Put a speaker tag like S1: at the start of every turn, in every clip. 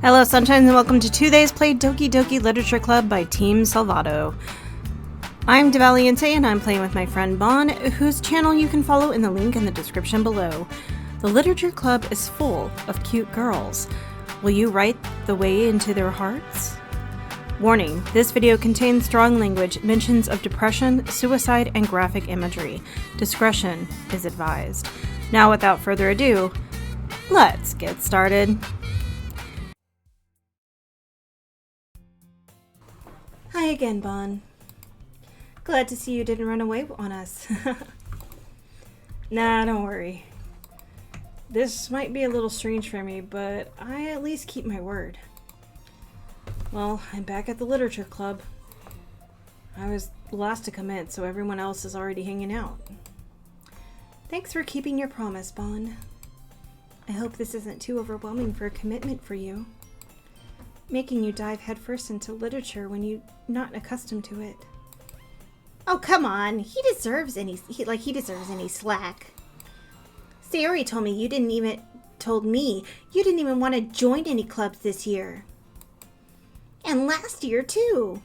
S1: Hello, Sunshines, and welcome to Today's Play Doki Doki Literature Club by Team Salvato. I'm DeValiente, and I'm playing with my friend Bon, whose channel you can follow in the link in the description below. The Literature Club is full of cute girls. Will you write the way into their hearts? Warning, this video contains strong language, mentions of depression, suicide, and graphic imagery. Discretion is advised. Now, without further ado, let's get started. Hi again, Bon. Glad to see you didn't run away on us. Nah, don't worry. This might be a little strange for me, but I at least keep my word. Well, I'm back at the Literature Club. I was the last to come in, so everyone else is already hanging out. Thanks for keeping your promise, Bon. I hope this isn't too overwhelming for a commitment for you. Making you dive headfirst into literature when you're not accustomed to it. Oh, come on. He deserves any slack. Sayori told me you didn't even want to join any clubs this year. And last year, too.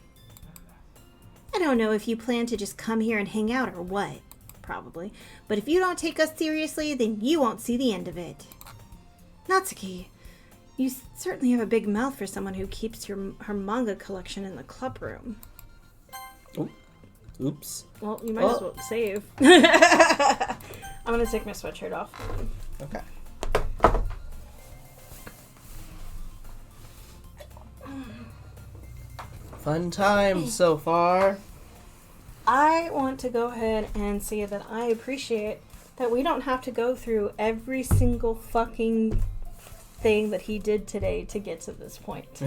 S1: I don't know if you plan to just come here and hang out or what. Probably. But if you don't take us seriously, then you won't see the end of it. Natsuki, you certainly have a big mouth for someone who keeps her manga collection in the club room.
S2: Oh, oops.
S1: Well, you might as well save. I'm going to take my sweatshirt off.
S2: Okay. Fun time so far.
S1: I want to go ahead and say that I appreciate that we don't have to go through every single fucking thing that he did today to get to this point.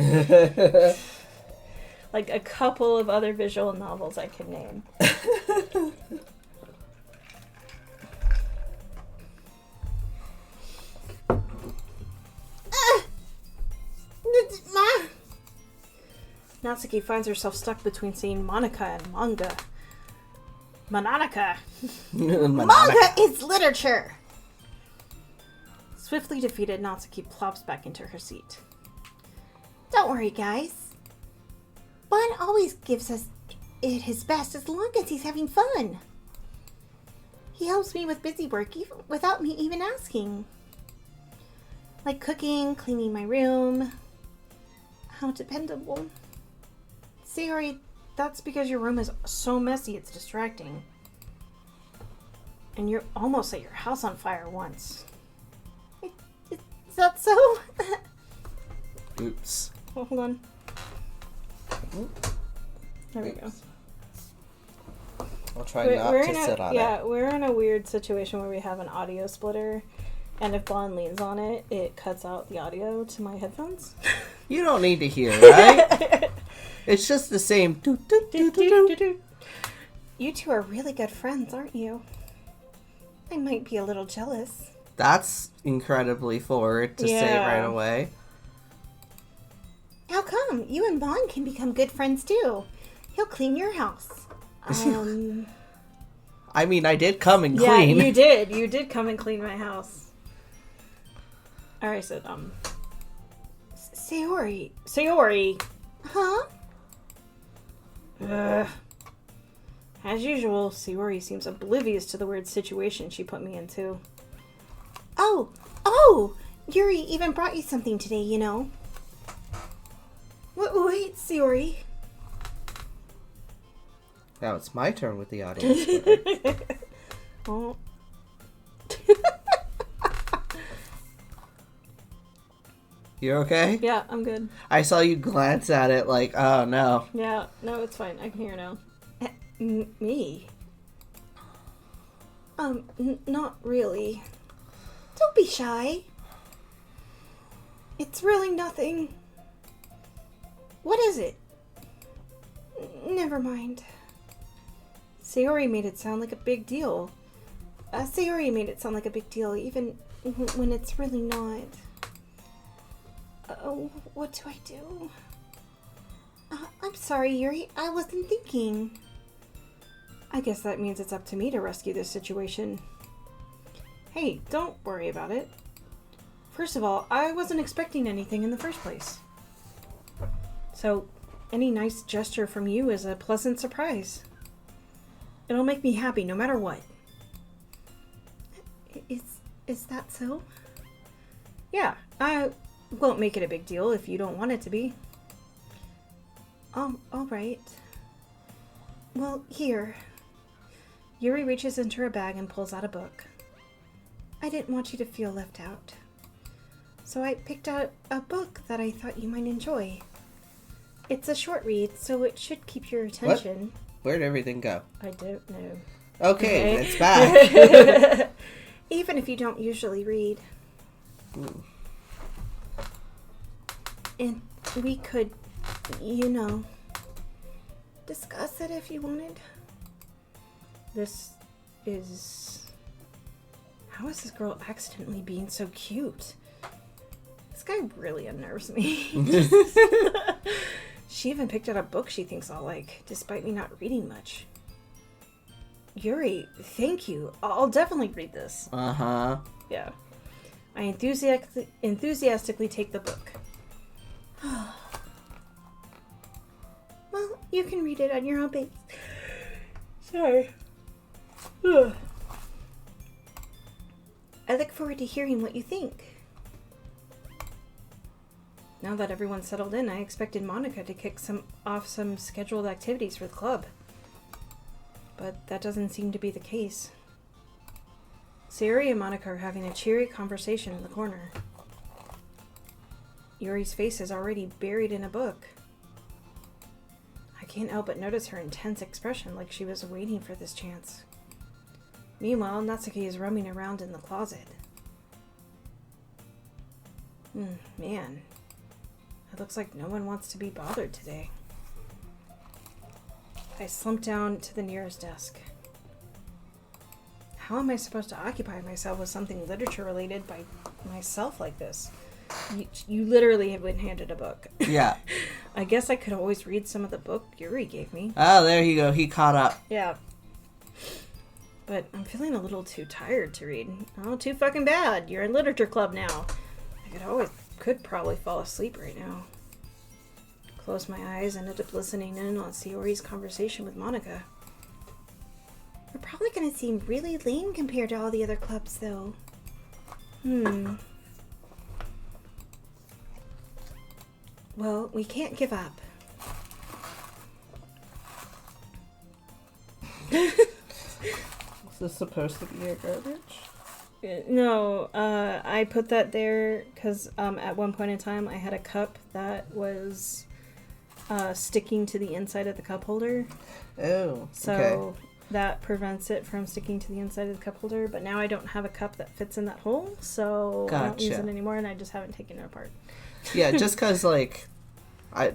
S1: Like a couple of other visual novels I can name. Natsuki finds herself stuck between saying Monica and manga. Monanica! Manga is literature! Swiftly defeated, Natsuki plops back into her seat. Don't worry, guys. Bon always gives us it his best as long as he's having fun. He helps me with busy work even without me even asking. Like cooking, cleaning my room. How dependable. Sayori, that's because your room is so messy it's distracting. And you almost set your house on fire once. Is that so?
S2: Oops.
S1: Oh, hold on. There we go.
S2: I'll try not to sit on it.
S1: Yeah, we're in a weird situation where we have an audio splitter, and if Bon leans on it, it cuts out the audio to my headphones.
S2: You don't need to hear, right? It's just the same.
S1: You two are really good friends, aren't you? I might be a little jealous.
S2: That's incredibly forward to say right away.
S1: How come? You and Bon can become good friends too. He'll clean your house.
S2: I mean, I did come and clean.
S1: Yeah, you did. You did come and clean my house. Alright, so, Sayori. Huh? As usual, Sayori seems oblivious to the weird situation she put me into. Oh! Yuri even brought you something today, you know. Wait, Sayori.
S2: Now it's my turn with the audience.
S1: Oh.
S2: You okay?
S1: Yeah, I'm good.
S2: I saw you glance at it like, oh no.
S1: Yeah, no, it's fine. I can hear now. Me? Not really. Don't be shy. It's really nothing. What is it? Never mind. Sayori made it sound like a big deal. Even when it's really not. What do I do? I'm sorry, Yuri. I wasn't thinking. I guess that means it's up to me to rescue this situation. Hey, don't worry about it. First of all, I wasn't expecting anything in the first place. So, any nice gesture from you is a pleasant surprise. It'll make me happy no matter what. Is that so? Yeah, I won't make it a big deal if you don't want it to be. Oh, all right. Well, here. Yuri reaches into her bag and pulls out a book. I didn't want you to feel left out. So I picked out a book that I thought you might enjoy. It's a short read, so it should keep your attention.
S2: What? Where'd everything go?
S1: I don't know.
S2: Okay, it's back.
S1: Even if you don't usually read.
S2: Ooh.
S1: And we could, discuss it if you wanted. How is this girl accidentally being so cute? This guy really unnerves me. She even picked out a book she thinks I'll like, despite me not reading much. Yuri, thank you. I'll definitely read this.
S2: Uh-huh.
S1: Yeah. I enthusiastically take the book. Well, you can read it on your own pace. Sorry. I look forward to hearing what you think. Now that everyone's settled in, I expected Monica to kick off some scheduled activities for the club. But that doesn't seem to be the case. Sayuri and Monica are having a cheery conversation in the corner. Yuri's face is already buried in a book. I can't help but notice her intense expression, like she was waiting for this chance. Meanwhile, Natsuki is roaming around in the closet. Man. It looks like no one wants to be bothered today. I slump down to the nearest desk. How am I supposed to occupy myself with something literature related by myself like this? You literally have been handed a book.
S2: Yeah.
S1: I guess I could always read some of the book Yuri gave me.
S2: Oh, there you go. He caught up.
S1: Yeah. But I'm feeling a little too tired to read. Oh, too fucking bad. You're in literature club now. I could probably fall asleep right now. Close my eyes and end up listening in on Sayori's conversation with Monica. We're probably going to seem really lame compared to all the other clubs, though. Well, we can't give up.
S2: Is this supposed to be a garbage?
S1: No, I put that there because at one point in time I had a cup that was sticking to the inside of the cup holder.
S2: Oh,
S1: so
S2: okay.
S1: That prevents it from sticking to the inside of the cup holder, but now I don't have a cup that fits in that hole, so I don't use it anymore, and I just haven't taken it apart.
S2: Yeah, just because, like, I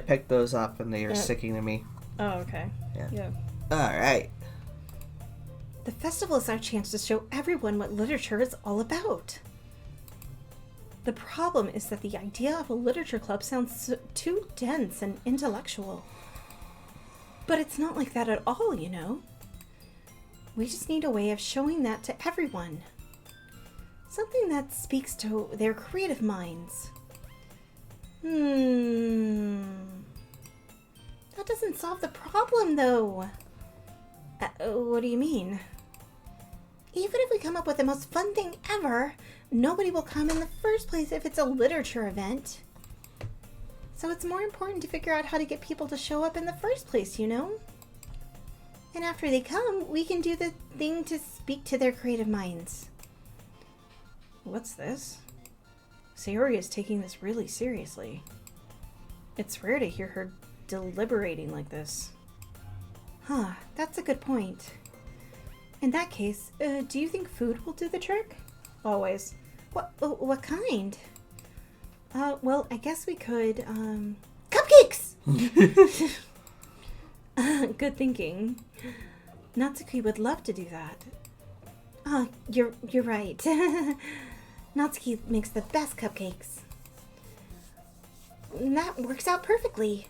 S2: picked those up and they are sticking to me.
S1: Oh, okay. Yeah.
S2: Alright.
S1: The festival is our chance to show everyone what literature is all about. The problem is that the idea of a literature club sounds too dense and intellectual. But it's not like that at all, you know. We just need a way of showing that to everyone. Something that speaks to their creative minds. That doesn't solve the problem, though. What do you mean? Even if we come up with the most fun thing ever, nobody will come in the first place if it's a literature event. So it's more important to figure out how to get people to show up in the first place, you know? And after they come, we can do the thing to speak to their creative minds. What's this? Sayori is taking this really seriously. It's rare to hear her deliberating like this. Huh, that's a good point. In that case, do you think food will do the trick? Always. What kind? Well, I guess we could, cupcakes! Good thinking. Natsuki would love to do that. You're right. Natsuki makes the best cupcakes. That works out perfectly.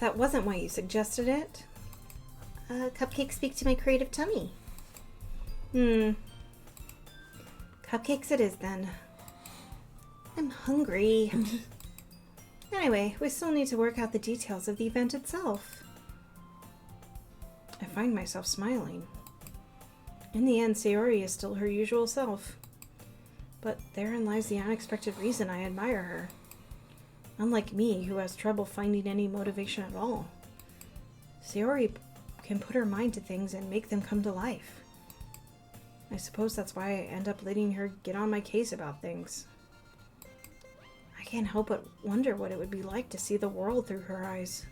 S1: That wasn't why you suggested it. Cupcakes speak to my creative tummy. Cupcakes it is then. I'm hungry. Anyway, we still need to work out the details of the event itself. I find myself smiling. In the end, Sayori is still her usual self. But therein lies the unexpected reason I admire her. Unlike me, who has trouble finding any motivation at all, Sayori can put her mind to things and make them come to life. I suppose that's why I end up letting her get on my case about things. I can't help but wonder what it would be like to see the world through her eyes.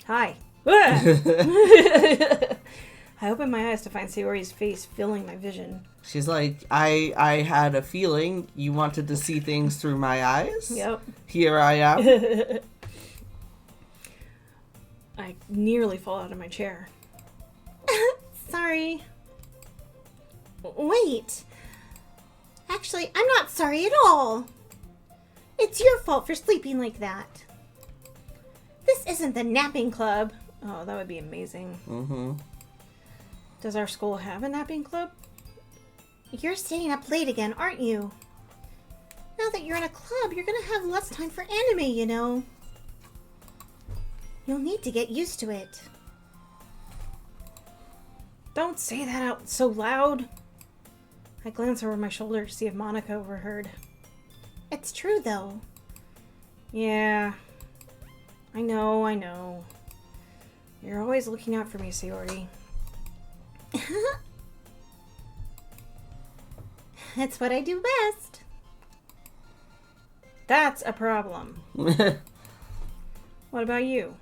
S1: Hi. I opened my eyes to find Sayori's face filling my vision.
S2: She's like, I had a feeling you wanted to see things through my eyes.
S1: Yep.
S2: Here I am.
S1: I nearly fall out of my chair. Sorry. Wait. Actually, I'm not sorry at all. It's your fault for sleeping like that. This isn't the napping club. Oh, that would be amazing.
S2: Mm-hmm.
S1: Does our school have a napping club? You're staying up late again, aren't you? Now that you're in a club, you're gonna have less time for anime, you know. You'll need to get used to it. Don't say that out so loud. I glance over my shoulder to see if Monica overheard. It's true, though. Yeah. I know. You're always looking out for me, Sayori. It's what I do best. That's a problem. What about you?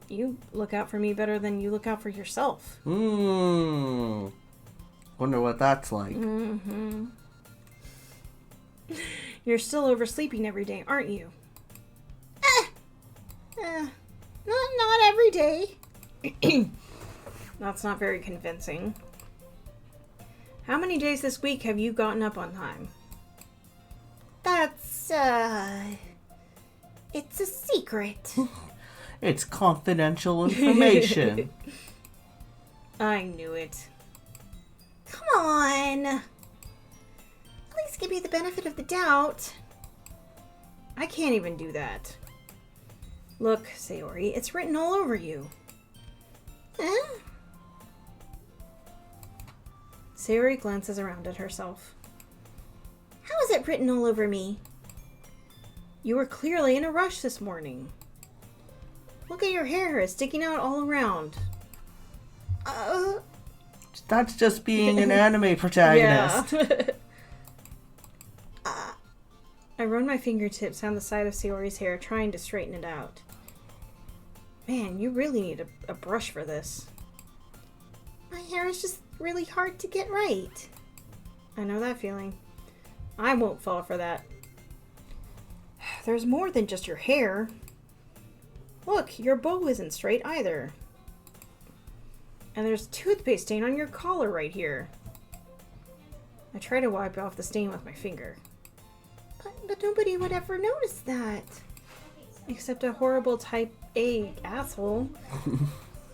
S1: You look out for me better than you look out for yourself.
S2: Wonder what that's like.
S1: Mm-hmm. You're still oversleeping every day, aren't you? Not every day. That's not very convincing. How many days this week have you gotten up on time? That's, it's a secret.
S2: It's confidential information.
S1: I knew it. Come on. At least give me the benefit of the doubt. I can't even do that. Look, Sayori, it's written all over you. Huh? Sayori glances around at herself. How is it written all over me? You were clearly in a rush this morning. Look at your hair, it's sticking out all around.
S2: That's just being an anime protagonist.
S1: Yeah. I run my fingertips down the side of Sayori's hair, trying to straighten it out. Man, you really need a brush for this. My hair is just really hard to get right. I know that feeling. I won't fall for that. There's more than just your hair. Look, your bow isn't straight either. And there's toothpaste stain on your collar right here. I try to wipe off the stain with my finger. But nobody would ever notice that. Except a horrible type A asshole.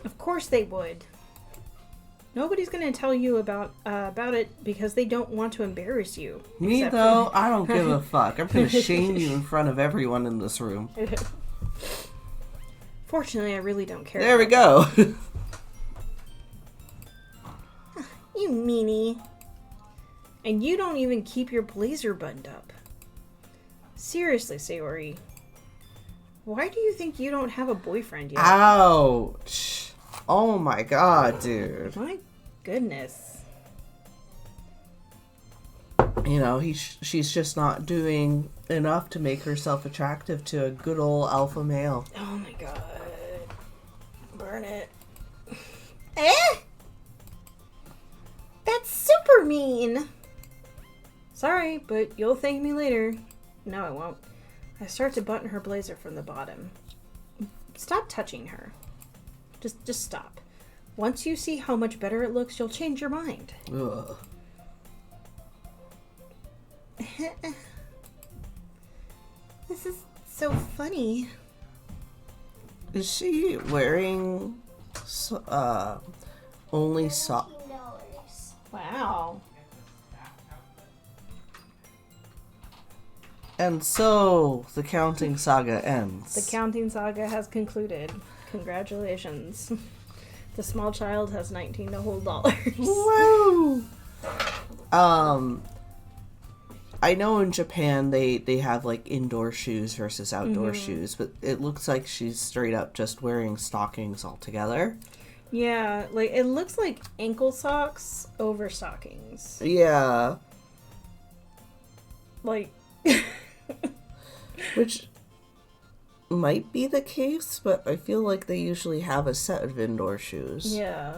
S1: Of course they would. Nobody's gonna tell you about it because they don't want to embarrass you.
S2: Me though, I don't give a fuck. I'm gonna shame you in front of everyone in this room.
S1: Fortunately, I really don't care.
S2: There we go.
S1: You meanie. And you don't even keep your blazer buttoned up. Seriously, Sayori. Why do you think you don't have a boyfriend yet?
S2: Ouch. Oh my god, dude.
S1: My goodness.
S2: You know, she's just not doing enough to make herself attractive to a good old alpha male.
S1: Oh my god. Burn it. That's super mean. Sorry, but you'll thank me later. No, I won't. I start to button her blazer from the bottom. Stop touching her. Just stop. Once you see how much better it looks, you'll change your mind.
S2: Ugh.
S1: This is so funny.
S2: Is she wearing only
S3: $19.
S1: Wow.
S2: And so, the counting saga ends.
S1: The counting saga has concluded. Congratulations. The small child has 19 whole dollars.
S2: Woo! I know in Japan they have like indoor shoes versus outdoor shoes, but it looks like she's straight up just wearing stockings altogether.
S1: Yeah, like it looks like ankle socks over stockings.
S2: Yeah.
S1: Like
S2: Which might be the case, but I feel like they usually have a set of indoor shoes.
S1: yeah.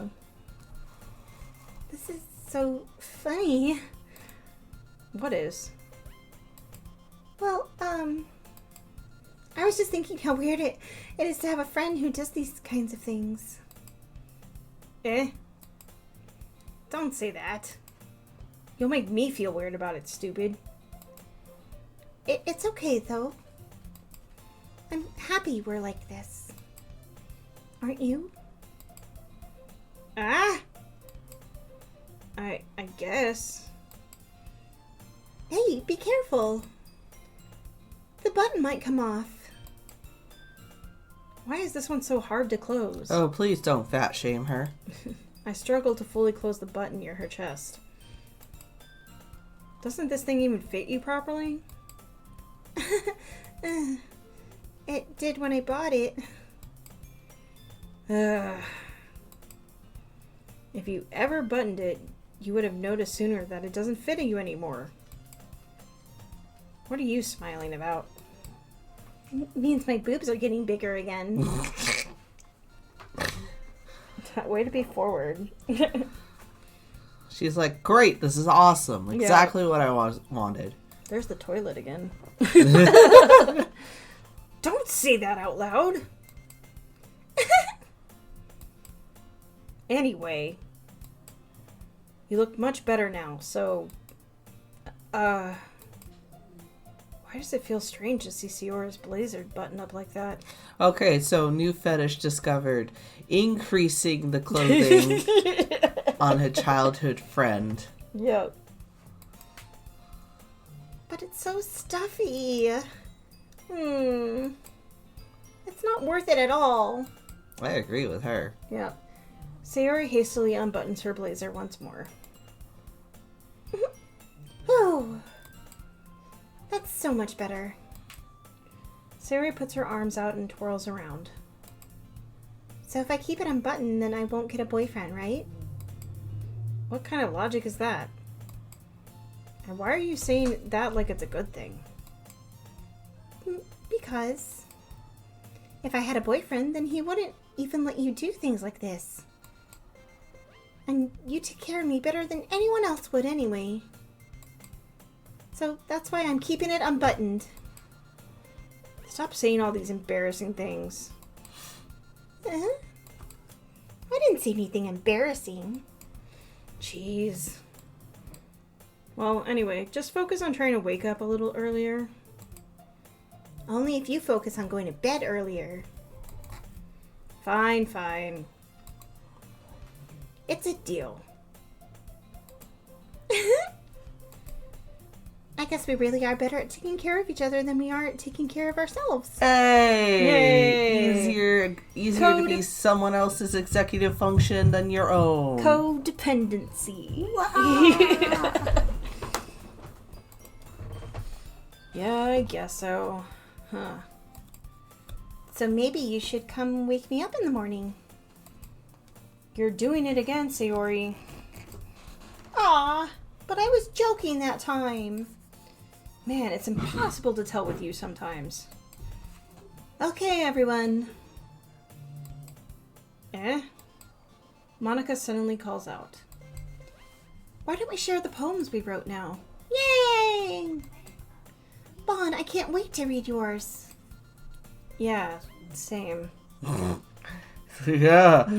S1: This is so funny. What is?
S3: Well, I was just thinking how weird it is to have a friend who does these kinds of things.
S1: Eh? Don't say that. You'll make me feel weird about it, stupid.
S3: It's okay, though. I'm happy we're like this. Aren't you?
S1: Ah? I guess.
S3: Hey, be careful. The button might come off.
S1: Why is this one so hard to close?
S2: Oh, please don't fat shame her.
S1: I struggle to fully close the button near her chest. Doesn't this thing even fit you properly?
S3: It did when I bought it.
S1: If you ever buttoned it, you would have noticed sooner that it doesn't fit you anymore. What are you smiling about?
S3: Means my boobs are getting bigger again.
S1: Way to be forward.
S2: She's like, great, this is awesome. Exactly what I wanted.
S1: There's the toilet again. Don't say that out loud. Anyway, you look much better now, so... Why does it feel strange to see Siora's blazer button up like that?
S2: Okay, so new fetish discovered. Increasing the clothing on a childhood friend.
S1: Yep.
S3: But it's so stuffy. It's not worth it at all.
S2: I agree with her.
S1: Yep. Sayori hastily unbuttons her blazer once more.
S3: Whew. That's so much better.
S1: Sayori puts her arms out and twirls around.
S3: So if I keep it unbuttoned, then I won't get a boyfriend, right?
S1: What kind of logic is that? And why are you saying that like it's a good thing?
S3: Because if I had a boyfriend, then he wouldn't even let you do things like this. And you take care of me better than anyone else would anyway. So that's why I'm keeping it unbuttoned.
S1: Stop saying all these embarrassing things.
S3: I didn't say anything embarrassing.
S1: Jeez. Well, anyway, just focus on trying to wake up a little earlier.
S3: Only if you focus on going to bed earlier.
S1: Fine, fine.
S3: It's a deal. I guess we really are better at taking care of each other than we are at taking care of ourselves.
S2: Hey!
S1: Yay!
S2: Easier to be someone else's executive function than your own.
S3: Codependency.
S1: Yeah, I guess so. Huh.
S3: So maybe you should come wake me up in the morning.
S1: You're doing it again, Sayori.
S3: Aw, but I was joking that time.
S1: Man, it's impossible to tell with you sometimes.
S3: Okay, everyone.
S1: Eh? Monica suddenly calls out.
S3: Why don't we share the poems we wrote now? Yay! Bon, I can't wait to read yours.
S1: Yeah, same.
S2: Yeah,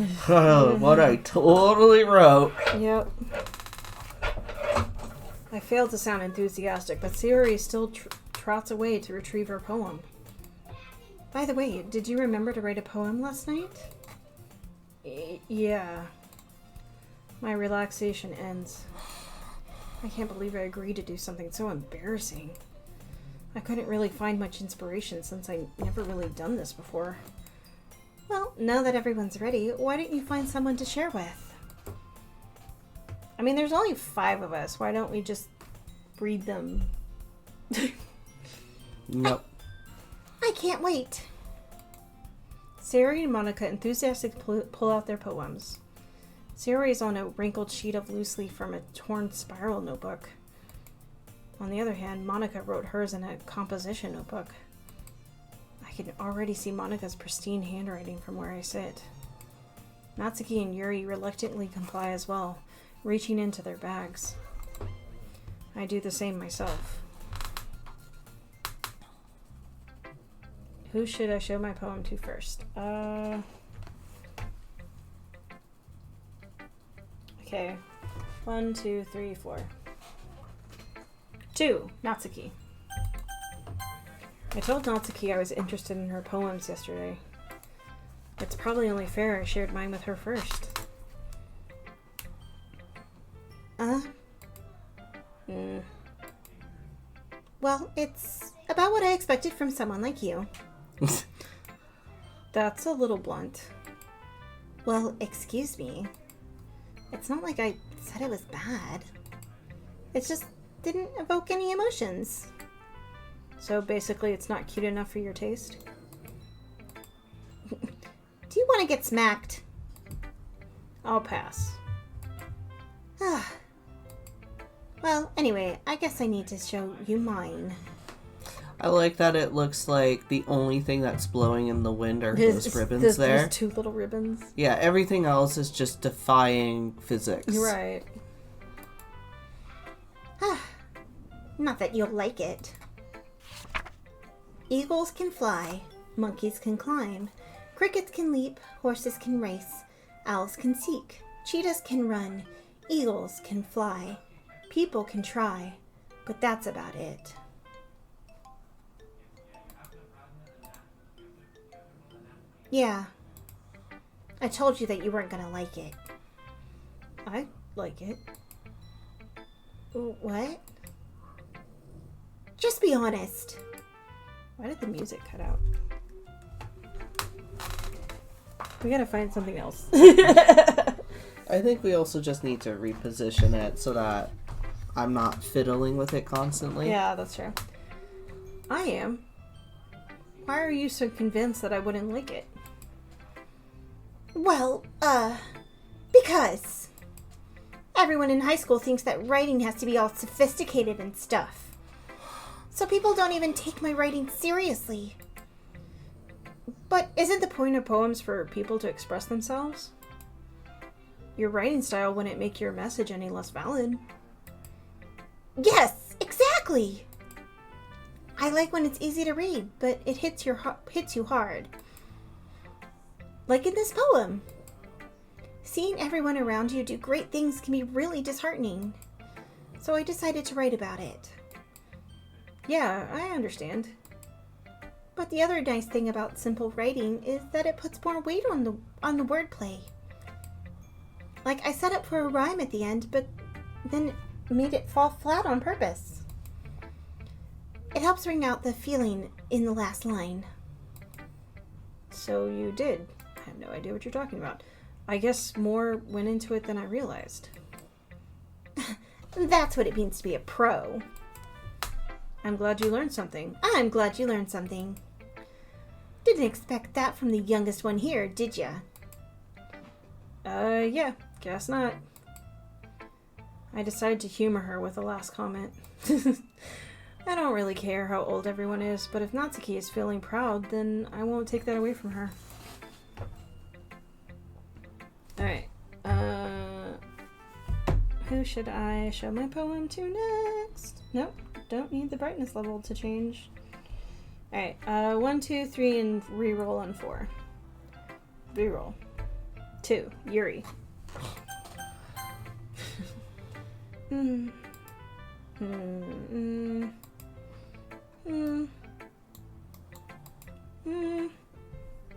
S2: what I totally wrote.
S1: Yep. I failed to sound enthusiastic, but Sayori still trots away to retrieve her poem. By the way, did you remember to write a poem last night? Yeah. My relaxation ends. I can't believe I agreed to do something so embarrassing. I couldn't really find much inspiration since I never really done this before.
S3: Well, now that everyone's ready, why don't you find someone to share with?
S1: I mean, there's only 5 of us. Why don't we just read them?
S2: Nope.
S3: I can't wait.
S1: Sayori and Monica enthusiastically pull out their poems. Sayori is on a wrinkled sheet of loose leaf from a torn spiral notebook. On the other hand, Monica wrote hers in a composition notebook. I can already see Monica's pristine handwriting from where I sit. Natsuki and Yuri reluctantly comply as well, reaching into their bags. I do the same myself. Who should I show my poem to first? Okay. 1, 2, 3, 4. 2. Natsuki. I told Natsuki I was interested in her poems yesterday. It's probably only fair I shared mine with her first.
S3: Well, it's about what I expected from someone like you.
S1: That's a little blunt.
S3: Well, excuse me. It's not like I said it was bad. It just didn't evoke any emotions.
S1: So basically it's not cute enough for your taste?
S3: Do you want to get smacked?
S1: I'll pass.
S3: Well, anyway, I guess I need to show you mine.
S2: I like that it looks like the only thing that's blowing in the wind are those ribbons there.
S1: Those 2 little ribbons.
S2: Yeah, everything else is just defying physics.
S1: Right.
S3: Not that you'll like it. Eagles can fly, monkeys can climb, crickets can leap, horses can race, owls can seek, cheetahs can run, eagles can fly, people can try, but that's about it. Yeah. I told you that you weren't gonna like it.
S1: I like it.
S3: What? Just be honest.
S1: Why did the music cut out? We gotta find something else.
S2: I think we also just need to reposition it so that I'm not fiddling with it constantly.
S1: Yeah, that's true. I am. Why are you so convinced that I wouldn't like it?
S3: Well, because everyone in high school thinks that writing has to be all sophisticated and stuff. So people don't even take my writing seriously.
S1: But isn't the point of poems for people to express themselves? Your writing style wouldn't make your message any less valid.
S3: Yes, exactly. I like when it's easy to read, but it hits you hard. Like in this poem. Seeing everyone around you do great things can be really disheartening. So I decided to write about it.
S1: Yeah, I understand.
S3: But the other nice thing about simple writing is that it puts more weight on the wordplay. Like I set up for a rhyme at the end, but then made it fall flat on purpose. It helps bring out the feeling in the last line.
S1: So you did. I have no idea what you're talking about. I guess more went into it than I realized.
S3: That's what it means to be a pro.
S1: I'm glad you learned something.
S3: I'm glad you learned something. Didn't expect that from the youngest one here, did ya?
S1: Yeah, guess not. I decided to humor her with the last comment. I don't really care how old everyone is, but if Natsuki is feeling proud, then I won't take that away from her. Alright, who should I show my poem to next? Nope, don't need the brightness level to change. Alright, 1, 2, 3, and reroll on 4. Reroll. 2, Yuri.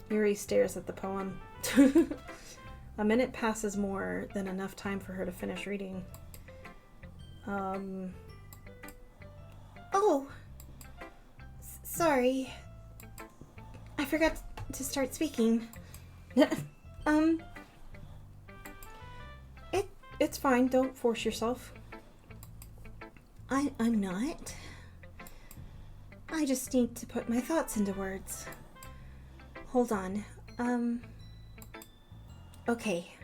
S1: Yuri stares at the poem. A minute passes more than enough time for her to finish reading.
S3: Oh, sorry. I forgot to start speaking.
S1: It's fine. Don't force yourself.
S3: I'm not. I just need to put my thoughts into words. Hold on. Okay.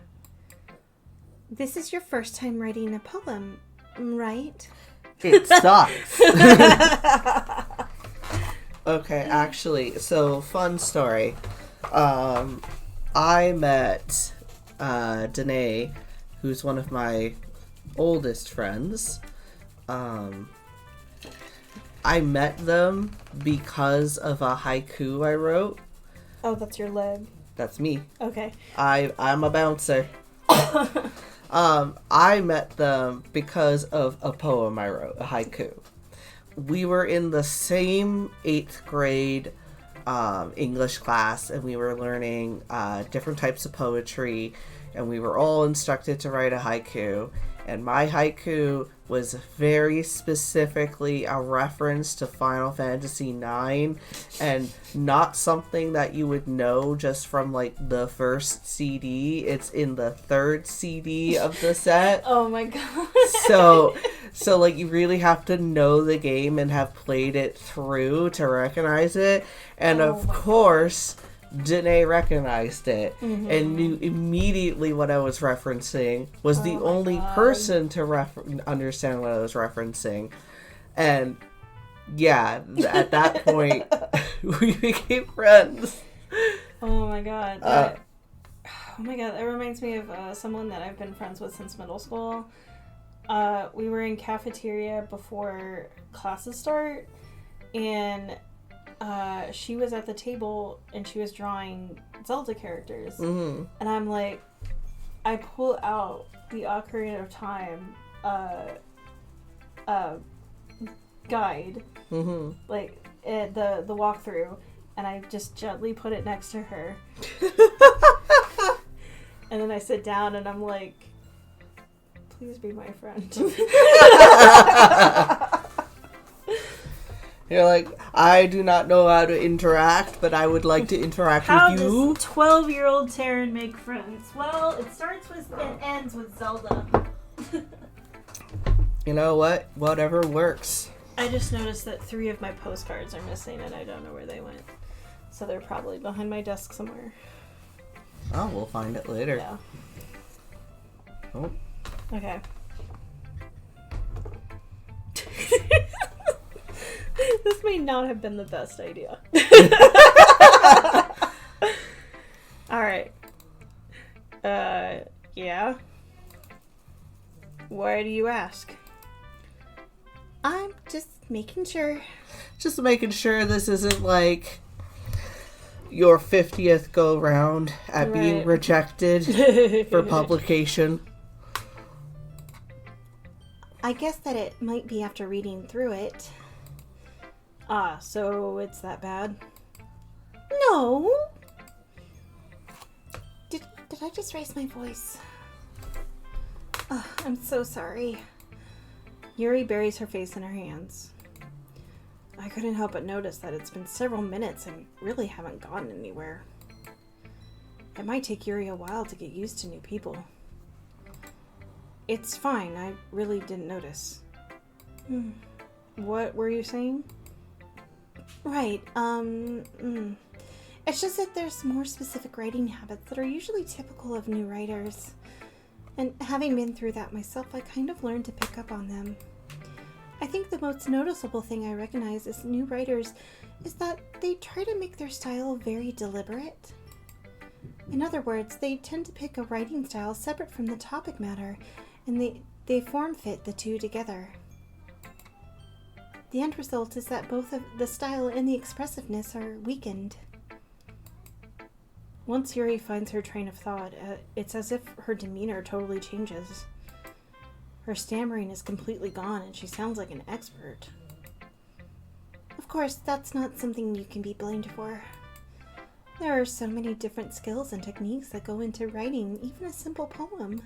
S3: This is your first time writing a poem, right?
S2: It sucks. Okay, actually, so fun story. I met Danae, who's one of my oldest friends. I met them because of a haiku I wrote.
S1: Oh, that's your leg.
S2: That's me.
S1: Okay.
S2: I'm a bouncer. I met them because of a poem I wrote, a haiku. We were in the same 8th grade English class, and we were learning different types of poetry, and we were all instructed to write a haiku. And my haiku was very specifically a reference to Final Fantasy IX, and not something that you would know just from like the first CD. It's in the 3rd CD of the set.
S1: Oh my god.
S2: So like you really have to know the game and have played it through to recognize it. And of course, Danae recognized it and knew immediately what I was referencing, was the only person to understand what I was referencing. And yeah, at that point, we became friends.
S1: Oh my god. Oh my god, that reminds me of someone that I've been friends with since middle school. We were in cafeteria before classes start, and she was at the table and she was drawing Zelda characters. And I'm like, I pull out the Ocarina of Time guide, like the walkthrough, and I just gently put it next to her. And then I sit down and I'm like, please be my friend.
S2: You're like, I do not know how to interact, but I would like to interact
S1: How
S2: with you.
S1: does 12-year-old Taryn make friends? Well, it starts with and ends with Zelda.
S2: You know what? Whatever works.
S1: I just noticed that 3 of my postcards are missing and I don't know where they went. So they're probably behind my desk somewhere.
S2: Oh, we'll find it later.
S1: Yeah.
S2: Oh.
S1: Okay. This may not have been the best idea. Alright. Yeah? Why do you ask?
S3: I'm just making sure.
S2: Just making sure this isn't like your 50th go round at being
S1: Right.
S2: rejected for publication.
S3: I guess that it might be after reading through it.
S1: Ah, so it's that bad?
S3: No! Did I just raise my voice? Oh, I'm so sorry.
S1: Yuri buries her face in her hands. I couldn't help but notice that it's been several minutes and we really haven't gotten anywhere. It might take Yuri a while to get used to new people. It's fine, I really didn't notice. What were you saying?
S3: Right, It's just that there's more specific writing habits that are usually typical of new writers. And having been through that myself, I kind of learned to pick up on them. I think the most noticeable thing I recognize as new writers is that they try to make their style very deliberate. In other words, they tend to pick a writing style separate from the topic matter, and they form fit the two together. The end result is that both of the style and the expressiveness are weakened.
S1: Once Yuri finds her train of thought, it's as if her demeanor totally changes. Her stammering is completely gone and she sounds like an expert.
S3: Of course, that's not something you can be blamed for. There are so many different skills and techniques that go into writing even a simple poem.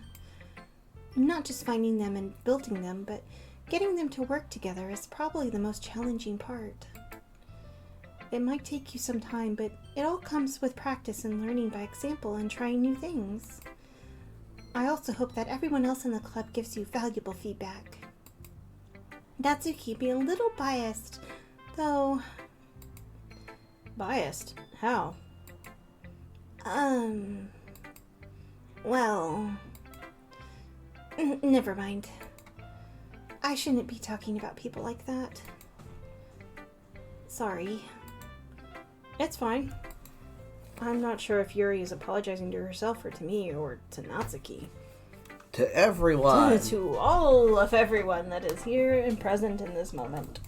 S3: Not just finding them and building them, but getting them to work together is probably the most challenging part. It might take you some time, but it all comes with practice and learning by example and trying new things. I also hope that everyone else in the club gives you valuable feedback. Natsuki, be a little biased, though.
S1: Biased? How?
S3: Well, never mind. I shouldn't be talking about people like that. Sorry.
S1: It's fine. I'm not sure if Yuri is apologizing to herself or to me or to Natsuki.
S2: To everyone.
S1: To all of everyone that is here and present in this moment.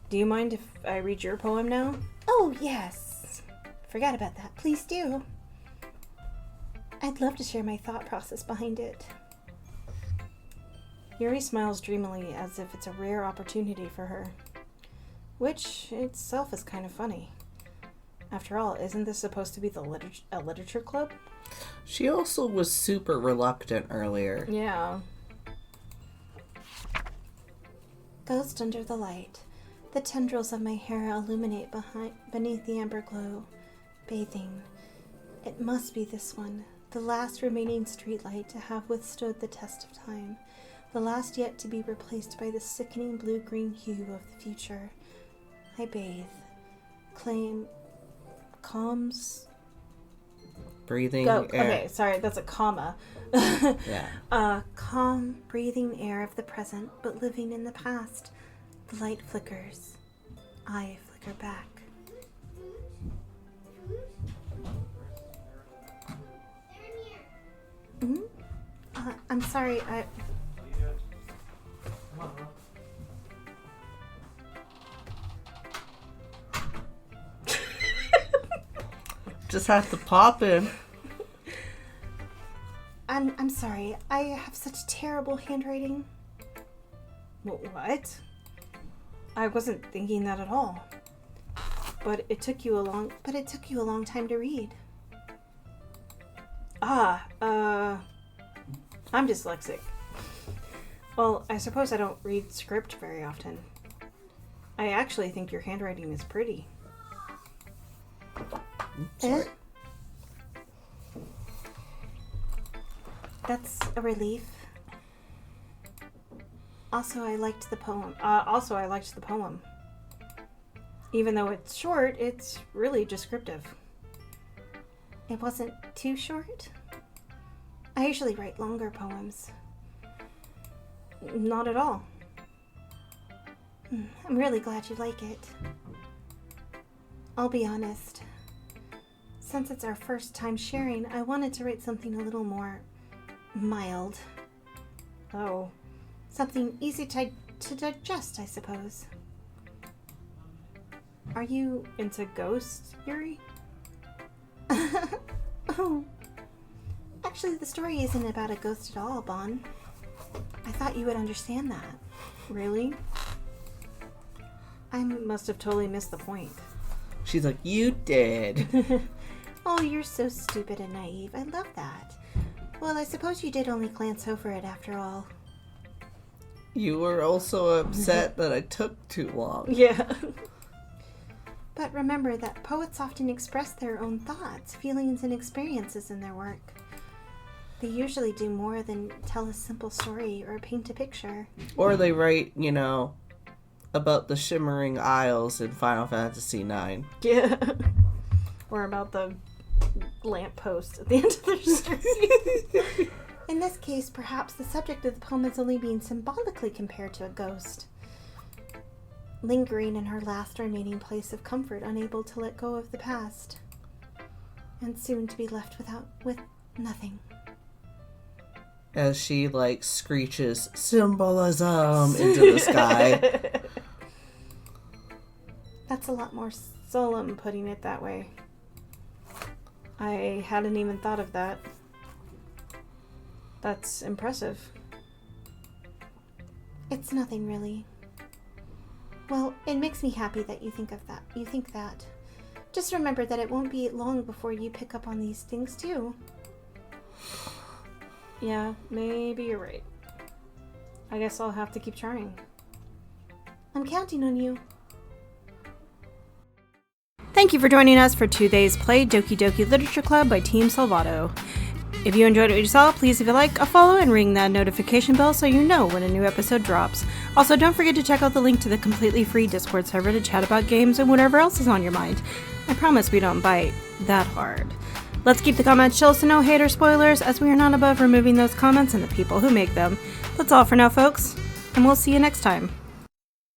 S1: Do you mind if I read your poem now?
S3: Oh, yes. Forgot about that. Please do. I'd love to share my thought process behind it.
S1: Yuri smiles dreamily as if it's a rare opportunity for her. Which itself is kind of funny. After all, isn't this supposed to be a literature club?
S2: She also was super reluctant earlier.
S1: Yeah.
S3: Ghost under the light. The tendrils of my hair illuminate beneath the amber glow. Bathing. It must be this one. The last remaining streetlight to have withstood the test of time. The last yet to be replaced by the sickening blue-green hue of the future. I bathe. Calms.
S2: Breathing
S1: Go.
S2: air.
S1: Okay, sorry, that's a comma.
S2: Yeah.
S3: Calm, breathing air of the present, but living in the past. The light flickers. I flicker back. I'm sorry,
S2: Just have to pop in.
S3: I'm sorry. I have such terrible handwriting.
S1: What? I wasn't thinking that at all. But it took you a long
S3: time to read.
S1: I'm dyslexic. Well, I suppose I don't read script very often. I actually think your handwriting is pretty.
S2: Sorry.
S3: That's a relief. Also, I liked the poem.
S1: Even though it's short, it's really descriptive.
S3: It wasn't too short. I usually write longer poems.
S1: Not at all.
S3: I'm really glad you like it. I'll be honest. Since it's our first time sharing, I wanted to write something a little more mild.
S1: Oh.
S3: Something easy to digest, I suppose.
S1: Are you into ghosts, Yuri?
S3: Oh. Actually, the story isn't about a ghost at all, Bon. I thought you would understand that.
S1: Really? I must have totally missed the point.
S2: She's like, you did.
S3: Oh, you're so stupid and naive. I love that. Well, I suppose you did only glance over it after all.
S2: You were also upset that I took too long.
S1: Yeah.
S3: But remember that poets often express their own thoughts, feelings, and experiences in their work. They usually do more than tell a simple story or paint a picture.
S2: Or they write, about the shimmering isles in Final Fantasy IX.
S1: Yeah. Or about the lamppost at the end of their street.
S3: In this case, perhaps the subject of the poem is only being symbolically compared to a ghost, lingering in her last remaining place of comfort, unable to let go of the past, and soon to be left with nothing.
S2: As she, screeches symbolism into the sky.
S1: That's a lot more solemn putting it that way. I hadn't even thought of that. That's impressive.
S3: It's nothing really. Well, it makes me happy that you think that. Just remember that it won't be long before you pick up on these things too.
S1: Yeah, maybe you're right. I guess I'll have to keep trying.
S3: I'm counting on you.
S1: Thank you for joining us for today's play, Doki Doki Literature Club by Team Salvato. If you enjoyed what you saw, please leave a like, a follow, and ring that notification bell so you know when a new episode drops. Also, don't forget to check out the link to the completely free Discord server to chat about games and whatever else is on your mind. I promise we don't bite that hard. Let's keep the comments chill so no hate or spoilers, as we are not above removing those comments and the people who make them. That's all for now, folks, and we'll see you next time.